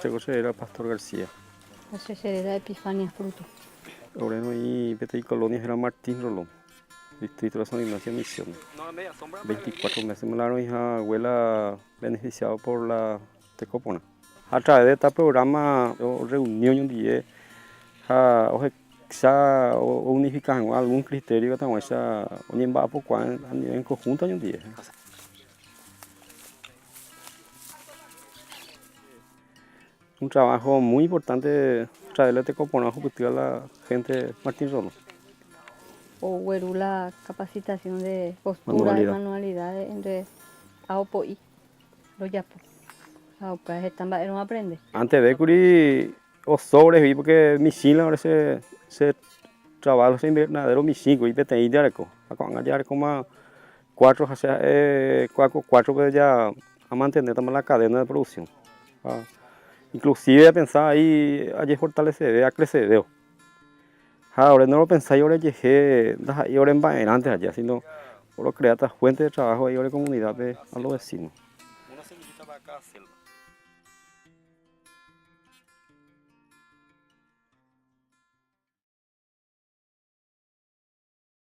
Checoche era Pastor García. Ese era Epifania Fruto. Ahora no hay Petey Colonia era Martín Rolón. Distrito de San Ignacio Misión. 24 meses me la hija abuela beneficiado por la Tecopona. A través de este programa, reunión un día, ya unifican algún criterio que estamos ya uniendo en conjunto un día. Un trabajo muy importante traerle a Tecopona a la gente Martín Rolón. O la capacitación de postura y manualidades entre AOPO y los yapos. AOPO es esta no aprende. Antes de Curi o sobreviví porque mi chila ahora se trabaja en invernadero mi chico y te de arco. Acá ya como cuatro que ya a mantener también la cadena de producción. Inclusive pensaba ahí ayer fortalecer, a crecer. Ahora no lo pensé, yo le llegué, y ahora en adelante allá, sino por crear esta fuente de trabajo y ahora comunidad a los vecinos.